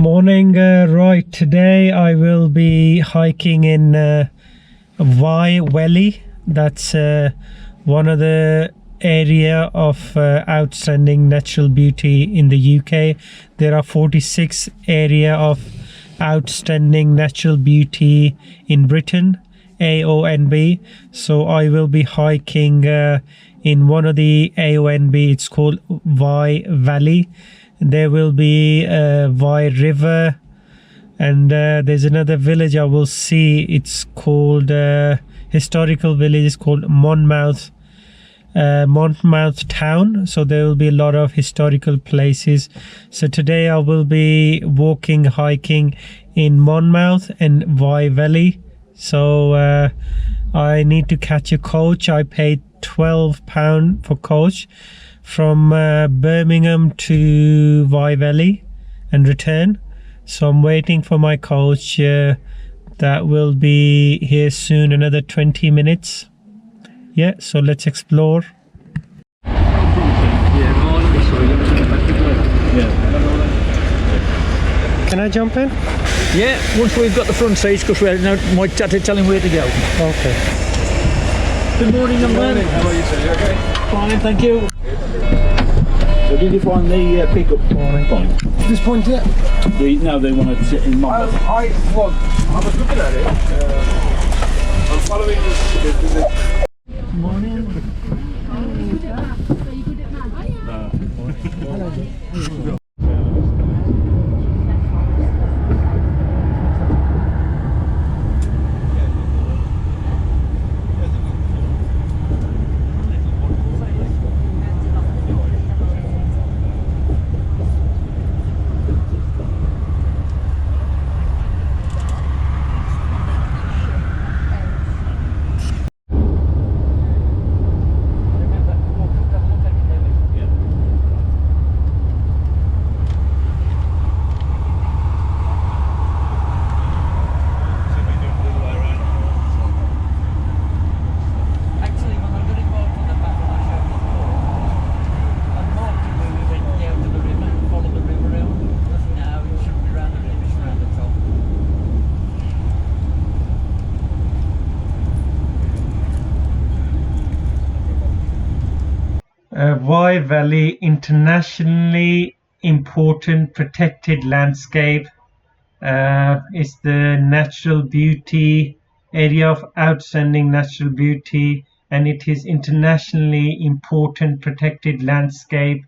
Morning, right, today I will be hiking in Wye Valley. That's one of the area of outstanding natural beauty in the UK. There are 46 area of outstanding natural beauty in Britain, AONB. So I will be hiking in one of the AONB. It's called Wye Valley. There will be Wye River, and there's another village I will see. It's called historical village. It's called Monmouth Town. So there will be a lot of historical places. So today I will be hiking in Monmouth and Wye Valley. So I need to catch a coach. I paid £12 for coach from Birmingham to Wye Valley and return. So I'm waiting for my coach. That will be here soon, another 20 minutes. Yeah, so let's explore. Can I jump in? Yeah, once we've got the front seats, because we're now my dad to tell him where to go. Okay. Good morning, young man. How are you, sir? You okay? Fine, thank you. So did you find the pickup point? This point here? No, they want to sit in Monmouth. I was looking at it. I'm following the Morning. Wye Valley, internationally important protected landscape, is the natural beauty area of outstanding natural beauty, and it is internationally important protected landscape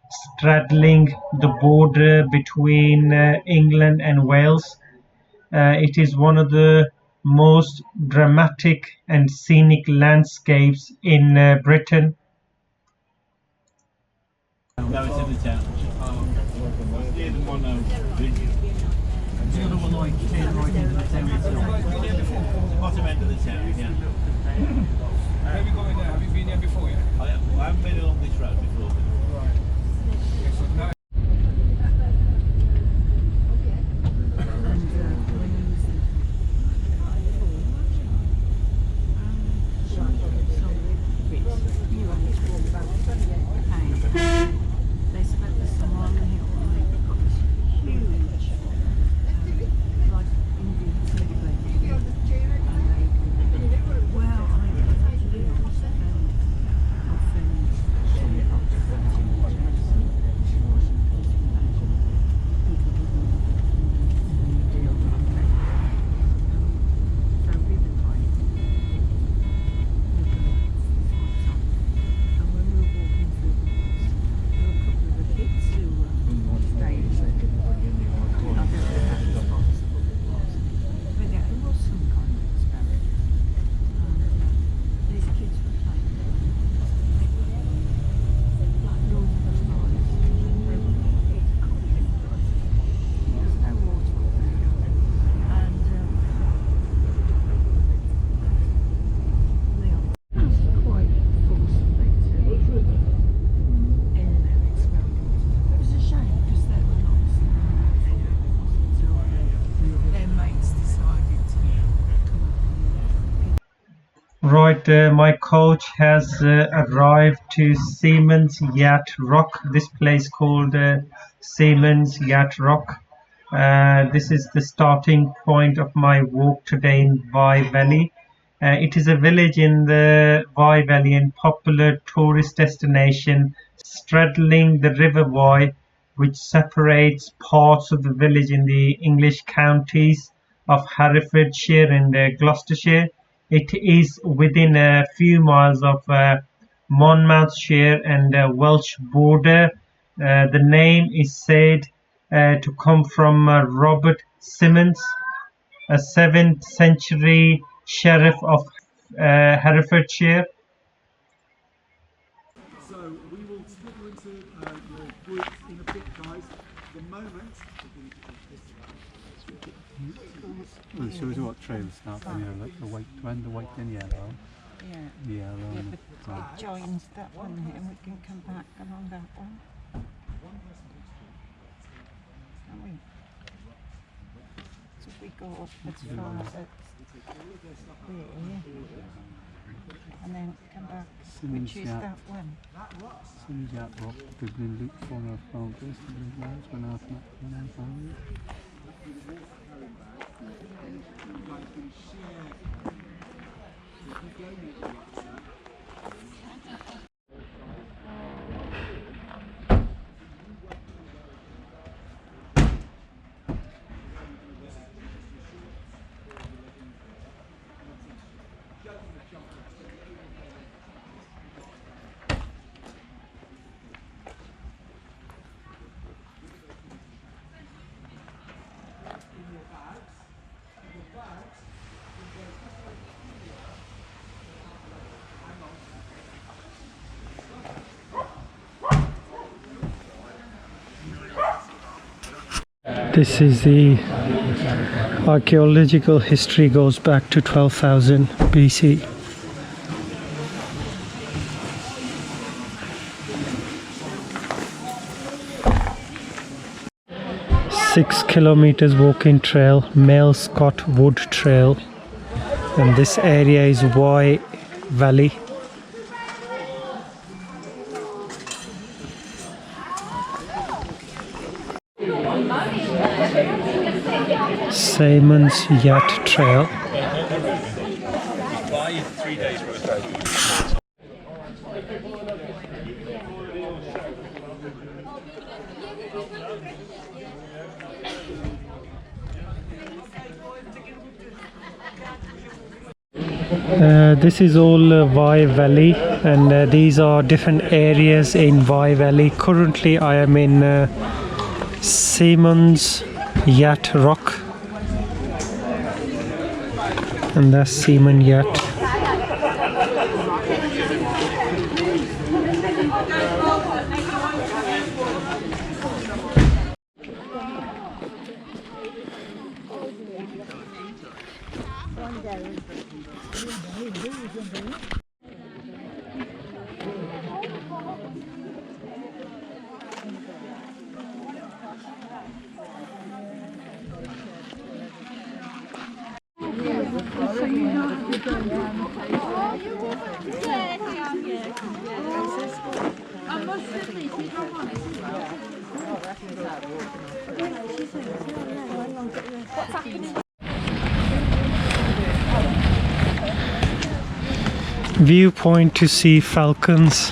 straddling the border between England and Wales. It is one of the most dramatic and scenic landscapes in Britain. No, it's in the town. Yeah, the one The other one like came right into the town itself. bottom end of the town, yeah. Have you going there? Have you been here before? Yeah. I haven't been along this road before. Right. Yes, so now They spent the summer on the hill and they've got this huge, like Indian tea and they, well, I actually Right, my coach has arrived to Siemens Yacht Rock. This place called Siemens Yacht Rock. This is the starting point of my walk today in Wye Valley. It is a village in the Wye Valley and popular tourist destination straddling the River Wye, which separates parts of the village in the English counties of Herefordshire and Gloucestershire. It is within a few miles of Monmouthshire and Welsh border. The name is said to come from Robert Siemens, a 7th century sheriff of Herefordshire. So we will split you into your groups in a bit, guys. The moment. Well, it shows you what trails start when you're like the white, when the white and yellow. Yeah. Yellow. Yeah, And but it joins that one here and we can come back along that one. Can we? So if we go up as far as there and then come back, Symonds, which is Yacht. that one. Symonds, Yacht, Rock, Dyffryn Gwy, former founders, the Welsh, when I found it. This is the archaeological history, goes back to 12,000 BC. Six kilometers walking trail, Male Scott Wood Trail, and this area is Wye Valley. Symonds Yacht Trail. This is all Wye Valley, and these are different areas in Wye Valley. Currently I am in Symonds Yacht Rock, and that's Siemens Yacht. Viewpoint to see falcons.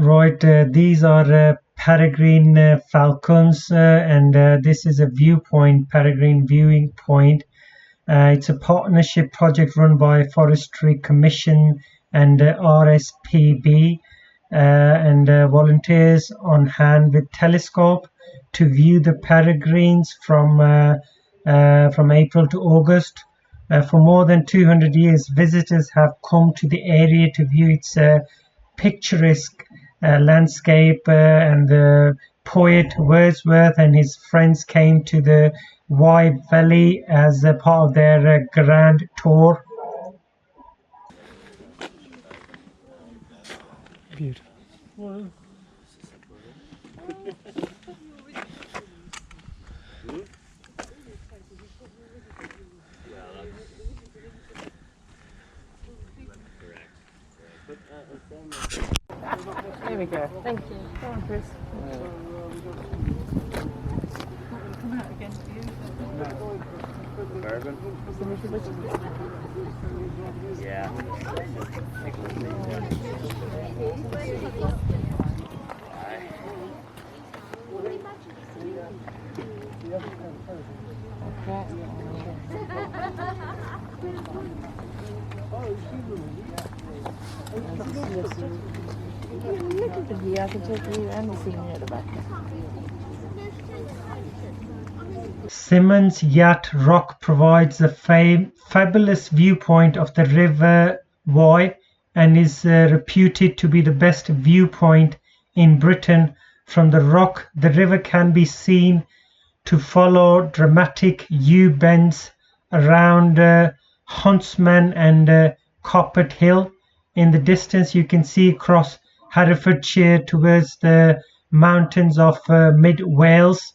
Right, these are peregrine falcons, and this is a viewpoint, peregrine viewing point. It's a partnership project run by Forestry Commission and RSPB, and volunteers on hand with telescope to view the peregrines from April to August. For more than 200 years, visitors have come to the area to view its picturesque landscape, and the poet Wordsworth and his friends came to the Wye Valley as a part of their grand tour. Beautiful. There we go. Thank you. Go on, Chris. Come out again for you. Yeah. Look at the view. I can take you and the scenery at the back. Siemens Yacht Rock provides a fabulous viewpoint of the River Wye and is reputed to be the best viewpoint in Britain. From the rock, the river can be seen to follow dramatic U-bends around Huntsman and Coppet Hill. In the distance, you can see across Herefordshire towards the mountains of mid Wales.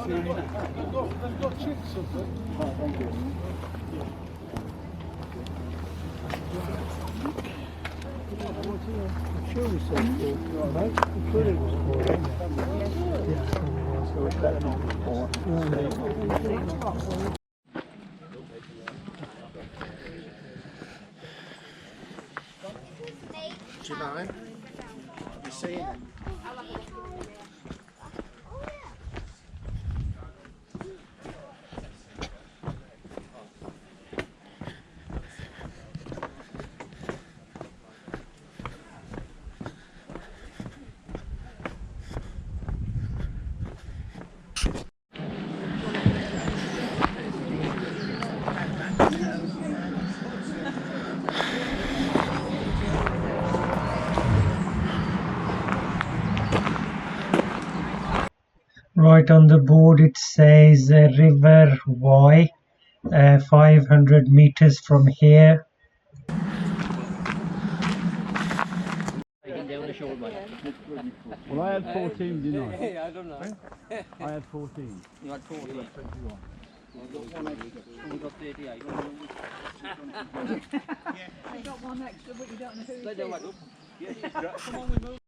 They've got chips of them. Oh, thank you. I'm sure we said I'm sure it was Do you know him? You see him? Right on the board it says River Wye, 500 meters from here. Well, I had 14, didn't I? Yeah, I don't know. I had 14. You had 40. You got one extra. You got 38. I got one extra, but you don't know who They it don't is. like them. Yeah, come on, we move.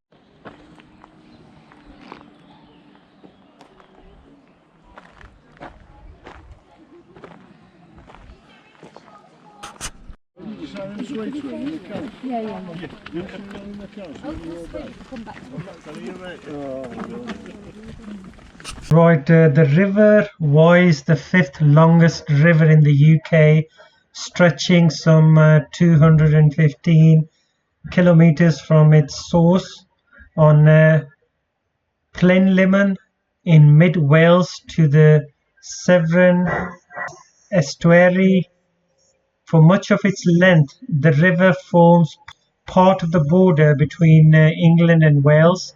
Right, the River Wye is the fifth longest river in the UK, stretching some 215 kilometres from its source on Plinlimmon in mid Wales to the Severn estuary. For much of its length, the river forms part of the border between England and Wales.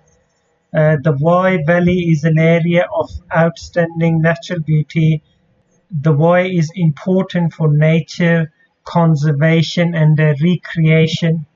The Wye Valley is an area of outstanding natural beauty. The Wye is important for nature conservation and recreation.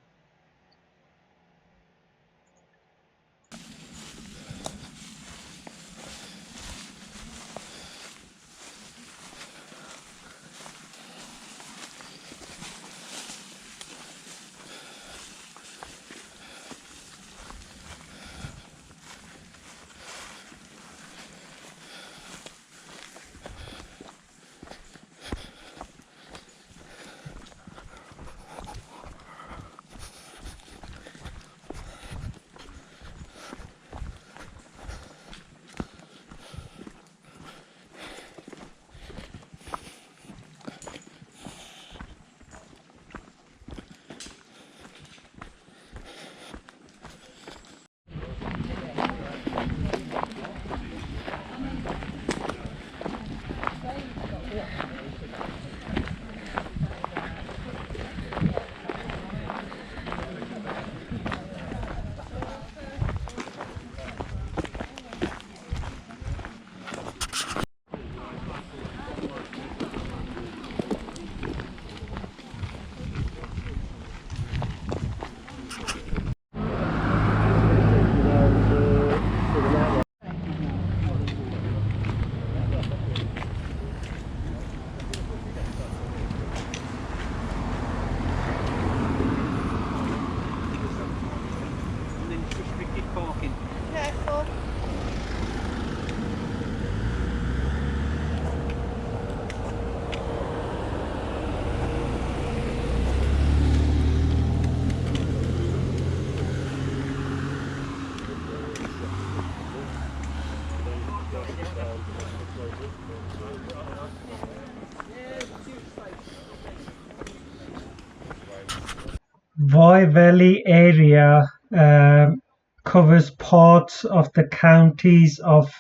Wye Valley area covers parts of the counties of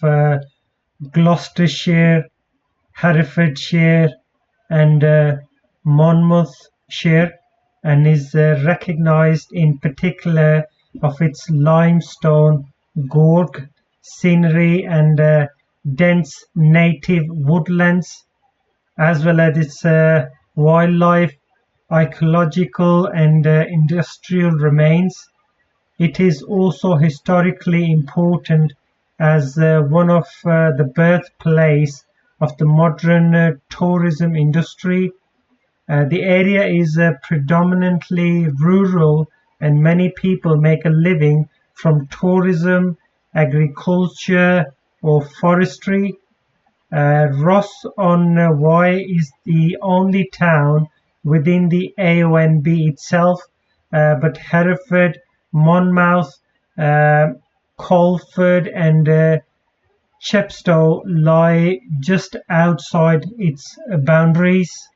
Gloucestershire, Herefordshire and Monmouthshire, and is recognised in particular of its limestone gorge scenery and dense native woodlands, as well as its wildlife, archaeological and industrial remains. It is also historically important as one of the birthplaces of the modern tourism industry. The area is predominantly rural and many people make a living from tourism, agriculture or forestry. Ross-on-Wye is the only town within the AONB itself, but Hereford, Monmouth, Coleford and Chepstow lie just outside its boundaries.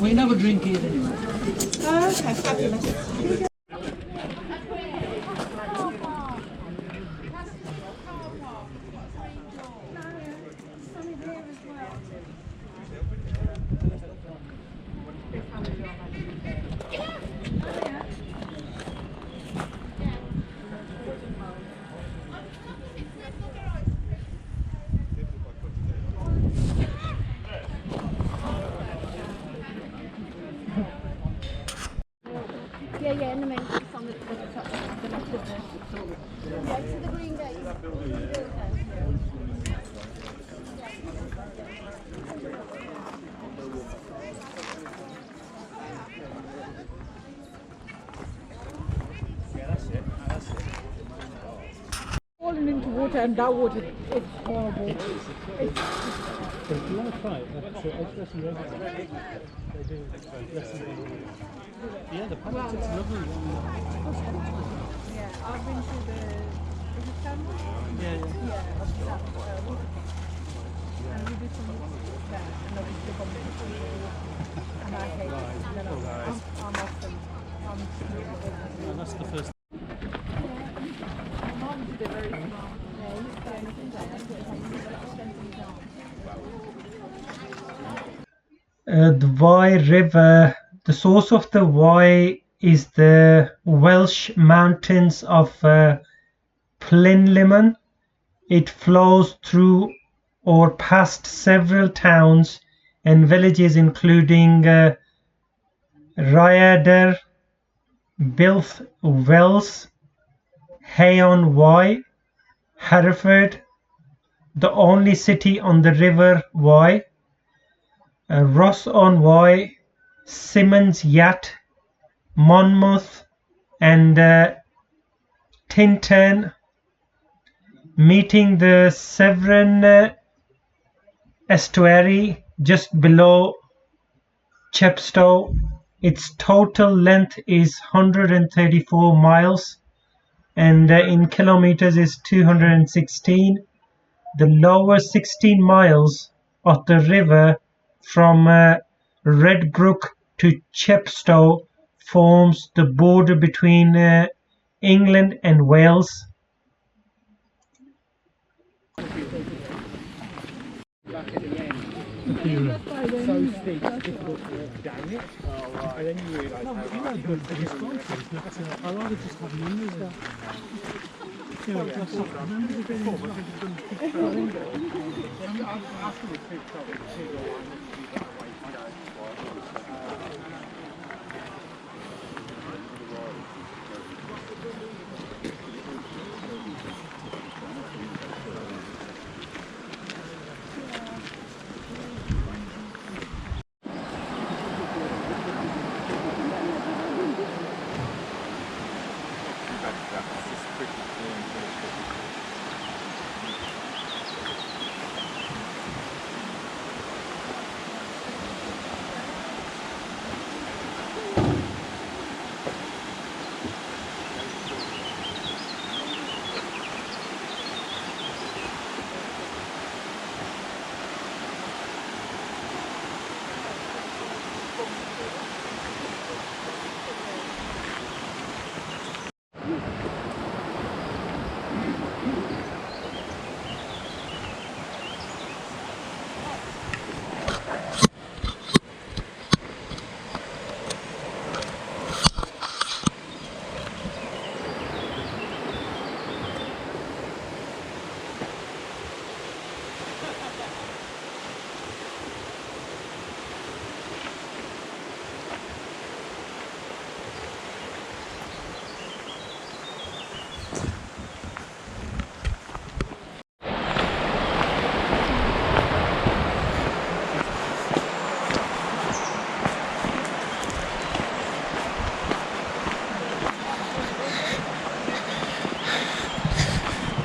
We never drink here anyway. Oh, okay, fabulous. Yeah, in the water, and that water is horrible. If you want to try it, express and register. They do lessons on the yeah, the palace, it's lovely. Yeah, I've been to the. Is it Symonds? Yeah, yeah. Yeah, I've been out to Symonds. And we did some work there, and obviously competition. And I hate it. And then I'm often. And that's the first. My mum did it very smart. Yeah, you can't say anything there. That's what The Wye River, the source of the Wye is the Welsh mountains of Plinlimmon. It flows through or past several towns and villages including Rhayader, Builth Wells, Hay-on-Wye, Hereford, the only city on the River Wye, Ross-on-Wye, Siemens, Yacht, Monmouth and Tintern, meeting the Severn estuary just below Chepstow. Its total length is 134 miles and in kilometres is 216. The lower 16 miles of the river from Redbrook to Chepstow forms the border between England and Wales. Back at the end. So steep, it's difficult to walk down it. And then you realise how hard it is. I'd rather just have numbers there. Afterwards, people tell me to go on and do that way.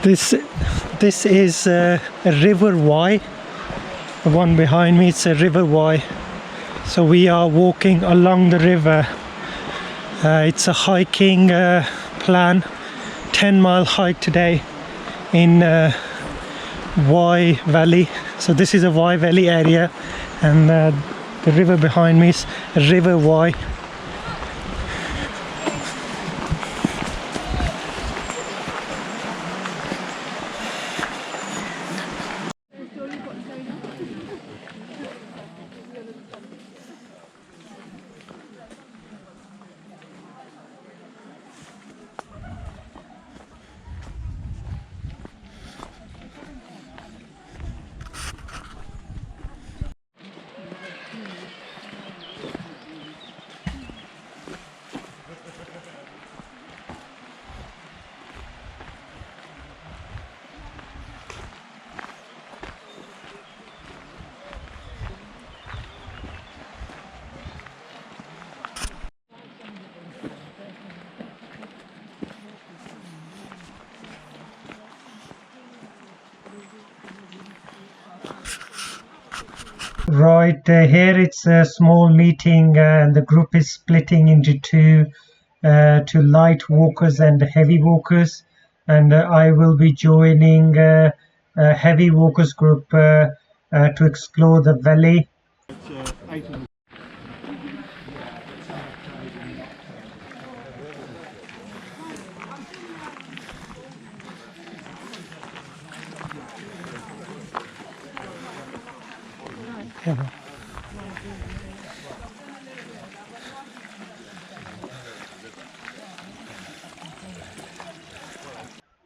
This is River Wye. The one behind me, it's a River Wye. So we are walking along the river. It's a hiking plan, 10-mile hike today in Wye Valley. So this is a Wye Valley area, and the river behind me is River Wye. Right, here it's a small meeting and the group is splitting into two to light walkers and heavy walkers, and I will be joining a heavy walkers group to explore the valley.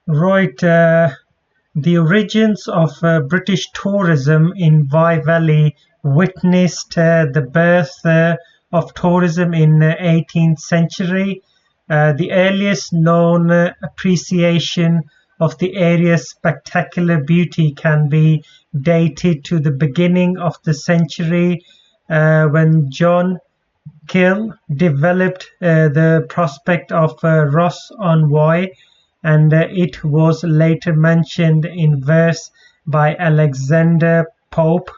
Right, the origins of British tourism in Wye Valley witnessed the birth of tourism in the 18th century. The earliest known appreciation of the area's spectacular beauty can be dated to the beginning of the century when John Kill developed the prospect of Ross-on-Wye, and it was later mentioned in verse by Alexander Pope.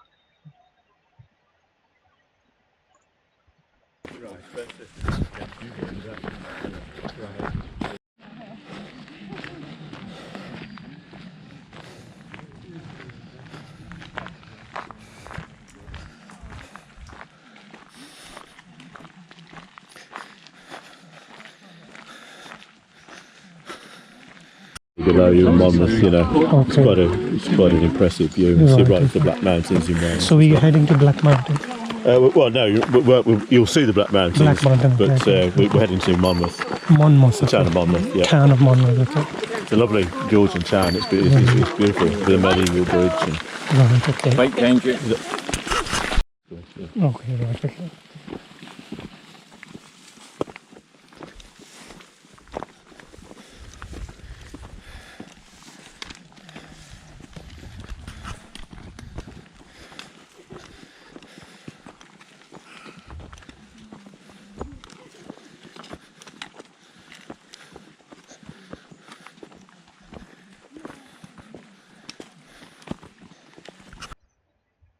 Below you in Monmouth, you know, it's quite an impressive view. You see right the Black Mountains in Wales. So we're heading to Black Mountain. Well, no, you'll see the Black Mountains, but we're heading to Monmouth. Monmouth, the town of Monmouth, yeah. Town of Monmouth, okay. It's a lovely Georgian town. It's beautiful with a medieval bridge. And right, okay. Quite dangerous. Okay, right, okay.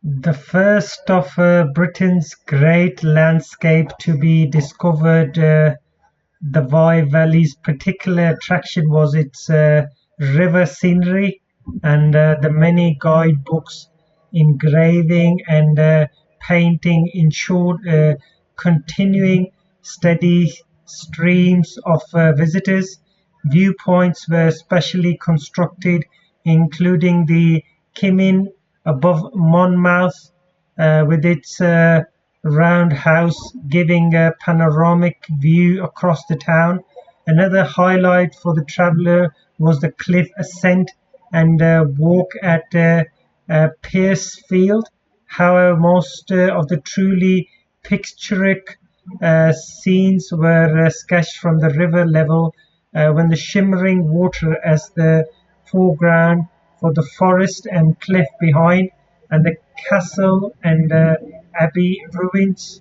The first of Britain's great landscape to be discovered, the Wye Valley's particular attraction was its river scenery and the many guidebooks, engraving and painting ensured continuing steady streams of visitors. Viewpoints were specially constructed, including the Kimin above Monmouth with its roundhouse giving a panoramic view across the town. Another highlight for the traveller was the cliff ascent and walk at Piercefield. However, most of the truly picturesque scenes were sketched from the river level, when the shimmering water as the foreground for the forest and cliff behind, and the castle and abbey ruins.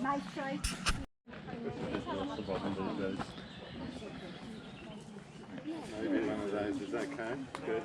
Nice choice. Maybe one of those is okay. Good.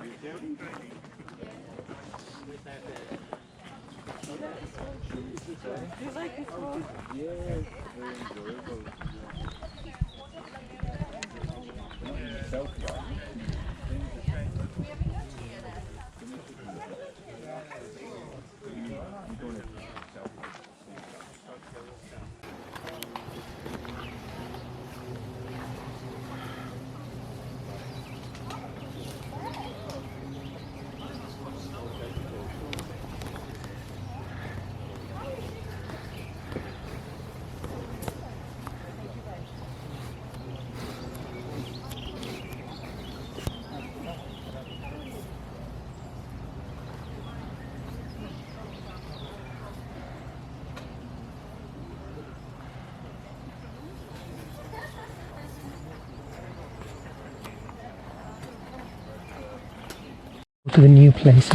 To the new place.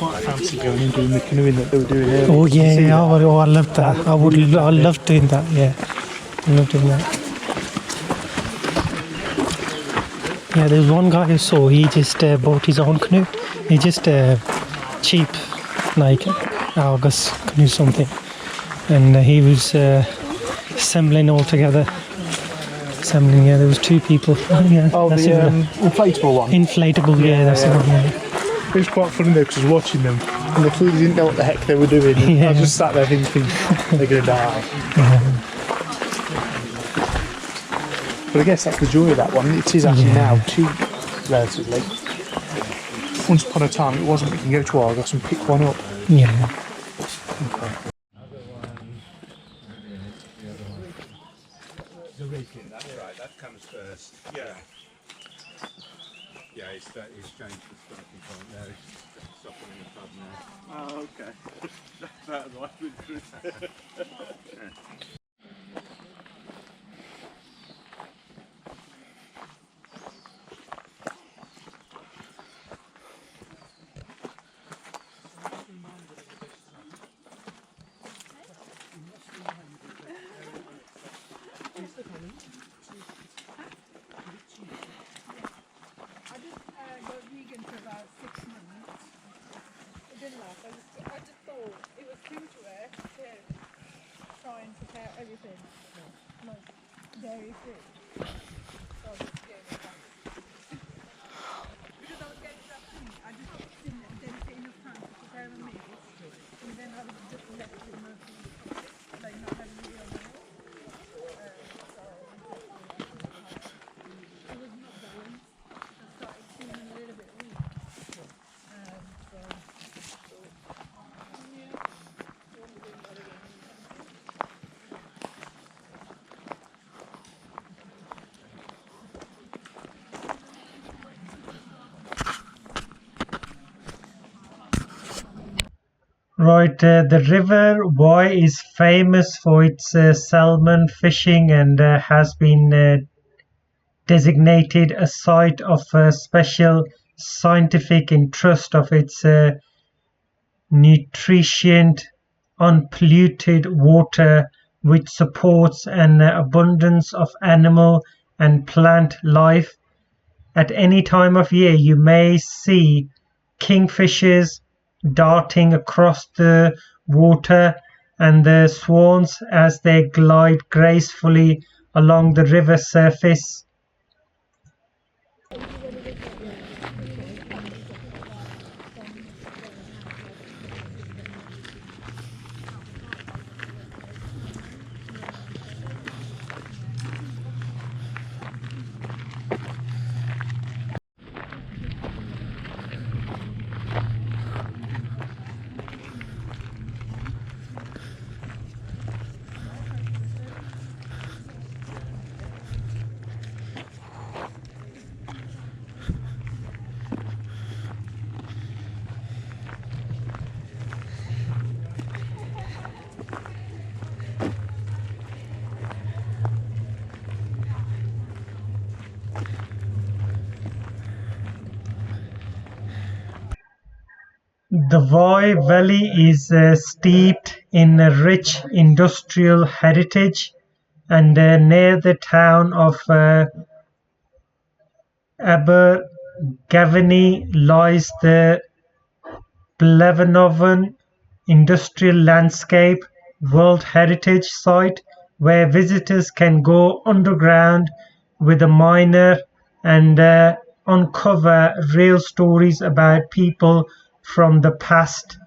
quite fancy going and doing the canoeing that they were doing earlier. Oh Did you yeah, see yeah. that? I love that. I love doing that. Yeah, I love doing that. Yeah, there was one guy who saw. He just bought his own canoe. He just cheap, like Argus canoe something, and he was assembling all together. Assembling. Yeah, there was 2 people. Yeah, Oh, the that's it. inflatable one. Inflatable. Yeah, that's the one. Yeah. It was quite funny though, because I was watching them and they clearly didn't know what the heck they were doing. And I was just sat there thinking, they're going to die. But I guess that's the joy of that one. It is actually now cheap, relatively. Once upon a time it wasn't. You can go to Argos and pick one up. Yeah. That's right, that comes first. Yeah. Yeah, he's changed the starting point there. He's stopping in the pub now. Oh, okay. That's right. Right, the River Wye is famous for its salmon fishing and has been designated a site of special scientific interest of its nutrient, unpolluted water, which supports an abundance of animal and plant life. At any time of year, you may see kingfishers darting across the water and the swans as they glide gracefully along the river surface. The Wye Valley is steeped in a rich industrial heritage, and near the town of Abergavenny lies the Blevenovan Industrial Landscape World Heritage Site, where visitors can go underground with a miner and uncover real stories about people from the past.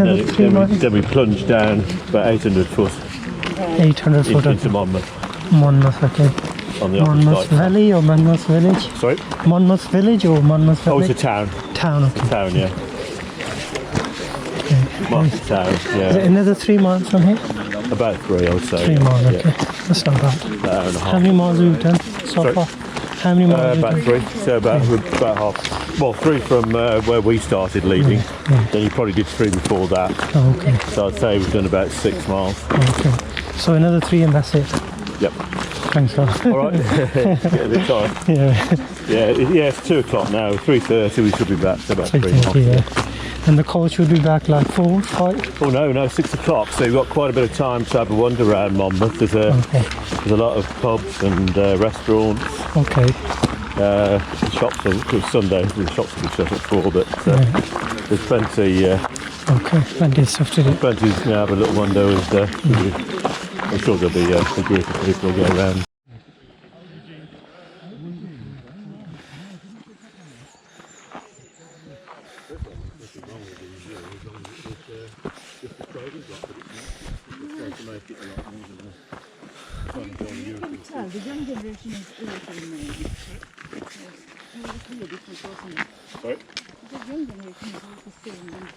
Another 3 miles? Then we plunge down about 800 foot 800 foot into Monmouth Monmouth, okay. on the opposite Monmouth side. Valley or Monmouth Village? Sorry? Monmouth Village or Monmouth Oh, Valley? it's a town. Town, okay. Town, yeah. Okay. Monmouth Town, Is it yeah. another 3 miles from here? About 3, I would say. 3 miles, Yeah. okay. That's not bad. About an hour and a How half. many miles have you done so Sorry? far? How many miles have you About done? 3, so about half. Well, 3 from where we started leaving. Then you probably did 3 before that. Oh, okay. So I'd say we've done about 6 miles. Okay. So another 3 and that's it. Yep. Thanks, Ross. All right. Get a bit tired. Yeah. It's 2 o'clock now. 3:30 we should be back. So about 3 3:30, miles. yeah. And the coach will be back like 4, 5? Oh no, 6 o'clock. So you've got quite a bit of time to have a wander around Monmouth. There's a lot of pubs and restaurants. Okay. Shops on Sunday. The shops will be shut at 4, but there's plenty. Okay, plenty of stuff to do. Plenty to have a little wander. I'm sure there'll be a group of people go around. You can tell the young generation is irritating me. It's really different, wasn't it? Sorry? The young generation is all the same.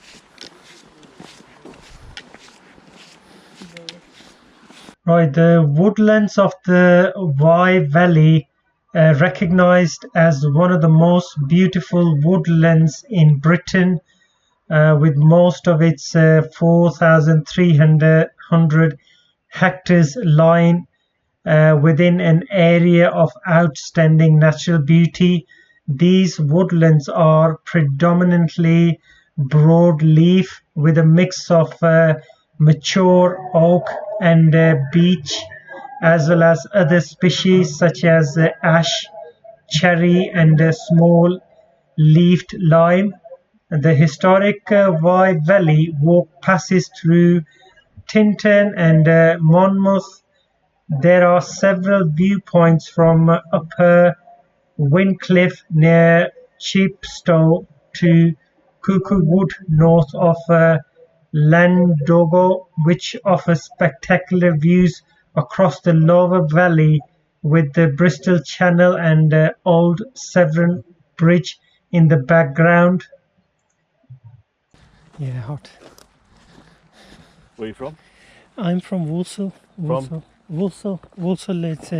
Right, the woodlands of the Wye Valley recognised as one of the most beautiful woodlands in Britain, with most of its 4,300 hectares lying within an area of outstanding natural beauty. These woodlands are predominantly broadleaf with a mix of mature oak and beech, as well as other species such as ash, cherry and small leafed lime. The historic Wye Valley walk passes through Tintern and Monmouth. There are several viewpoints from Upper Wyncliffe near Chepstow to Cuckoo Wood north of Llandogo, which offers spectacular views across the lower valley with the Bristol Channel and Old Severn Bridge in the background. Yeah, hot. Where are you from? I'm from Walsall. Walsall is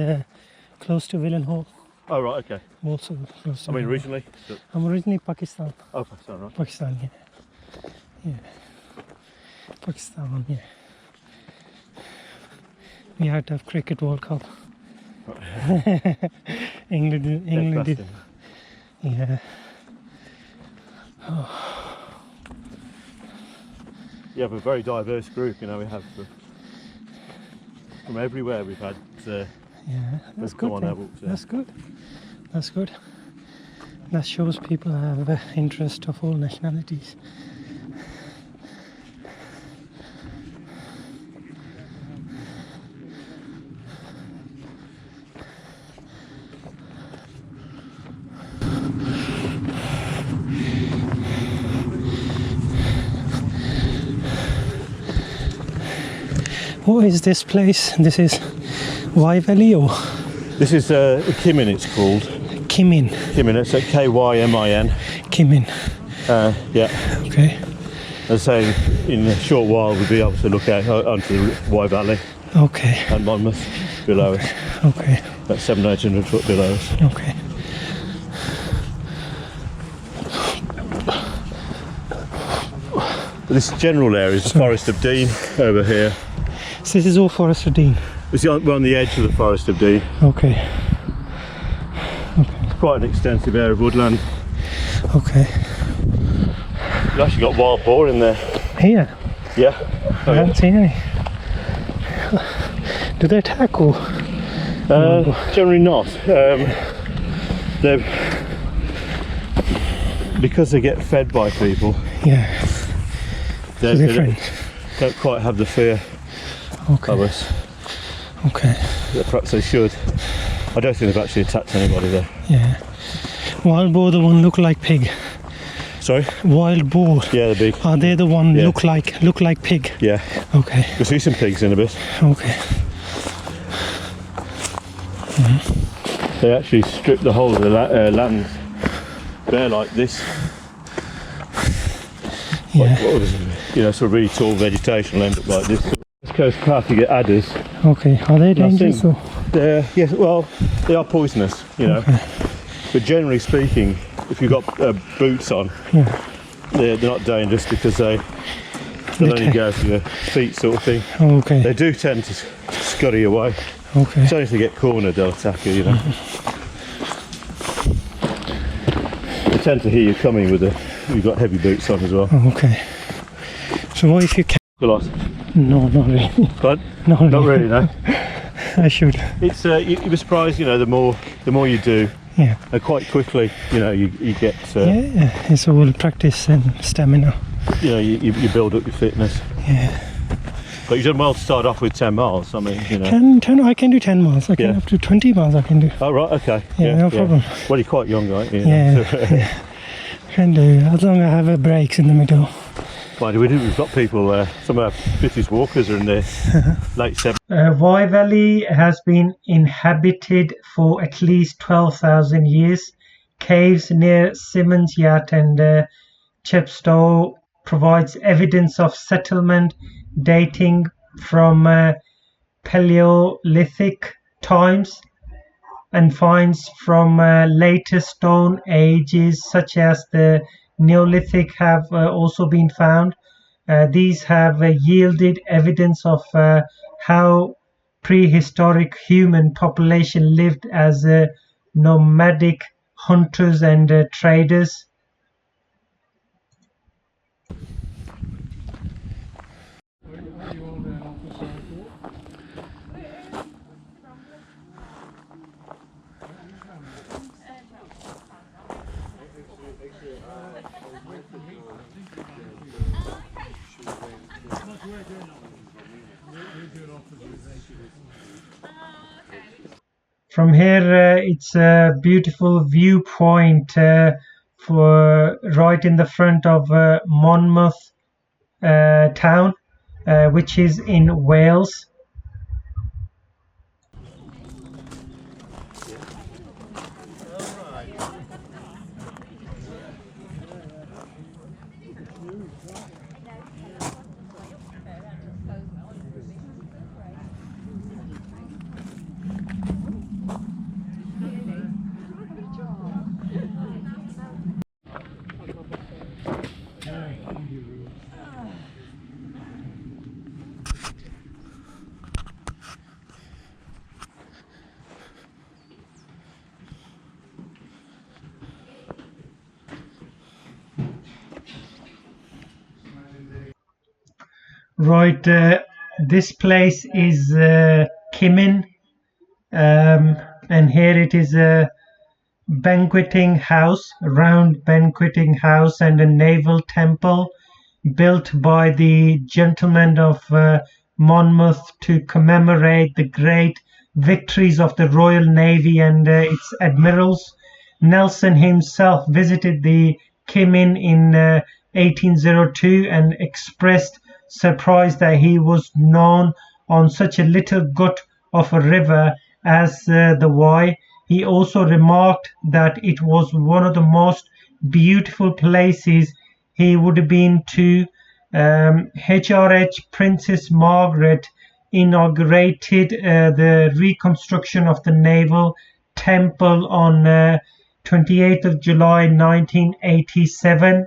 close to Willenhall. Oh right, okay. Walsall, close to I mean Willenhall. originally? I'm originally Pakistan. Oh, Pakistan, right. Pakistan, yeah. Pakistan, yeah. We had to have Cricket World Cup. England did. Yeah. Oh. You have a very diverse group, you know, we have from everywhere we've had. Yeah, that's come good. on, Abel, That's good. That's good. That shows people have interest of all nationalities. What is this place? This is Wye Valley or? This is Kimin, it's called. Kimin. Kimin, it's at K-Y-M-I-N. Kimin. Yeah. Okay. As I say, in a short while we'll be able to look out onto the Wye Valley Okay. and Monmouth below us. Okay. About 700-800 foot below us. Okay. This general area is the Forest of Dean over here. So this is all Forest of Dean. We're on the edge of the Forest of Dean. Okay. It's quite an extensive area of woodland. Okay. You've actually got wild boar in there. Here? Yeah. I haven't seen any. Do they attack or? Generally not. They're because they get fed by people. Yeah. They Different. don't quite have the fear Okay. of us. Okay. Yeah, perhaps they should. I don't think they've actually attacked anybody there. Yeah. Wild boar, the one look like pig. Sorry? Wild boar. Yeah, they're big. Are they the one Yeah. look like pig? Yeah. Okay. You'll see some pigs in a bit. Okay. They actually strip the whole of the land bare like this. Yeah. Like, what was it? You know, sort of really tall vegetation will end up like this. West Coast Park, you get adders. Okay. Are they dangerous or? They're, yes, well, they are poisonous, you know. Okay. But generally speaking, if you've got boots on, Yeah. they're not dangerous because they'll only go for your feet, sort of thing. Okay. They do tend to scurry away. Okay. It's only if they get cornered they'll attack you, you know. They tend to hear you coming with you've got heavy boots on as well. Okay. So what if you can? Well, No, not really. but Not really, no. I should. It's you'd be surprised, you know, the more you do, Yeah. quite quickly, you know, you get Yeah. It's all practice and stamina. you know, you build up your fitness. Yeah. But you've done well to start off with 10 miles. I mean, you know. 10, I can do 10 miles. I can Yeah. up to 20 miles I can do. Oh right, okay. Yeah, no problem. Well, you're quite young, aren't you? Yeah. Can do, as long as I have a breaks in the middle. Mind you, we've got people, some of our fittest walkers are in their late 70s. Wye Valley has been inhabited for at least 12,000 years. Caves near Siemens, Yacht and Chepstow provides evidence of settlement dating from Paleolithic times, and finds from later stone ages such as the Neolithic have also been found. These have yielded evidence of how prehistoric human population lived as nomadic hunters and traders. From here, it's a beautiful viewpoint for right in the front of Monmouth Town, which is in Wales. Right, this place is Kimin, and here it is a banqueting house, round banqueting house, and a naval temple built by the gentlemen of Monmouth to commemorate the great victories of the Royal Navy and its admirals. Nelson himself visited the Kimin in 1802 and expressed surprise that he was known on such a little gut of a river as the Wye. He also remarked that it was one of the most beautiful places he would have been to. HRH Princess Margaret inaugurated the reconstruction of the naval temple on 28th of July 1987.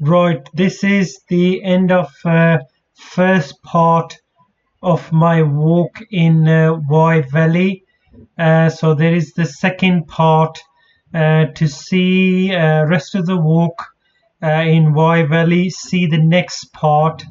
Right, this is the end of first part of my walk in Wye Valley. So there is the second part to see rest of the walk in Wye Valley. See the next part.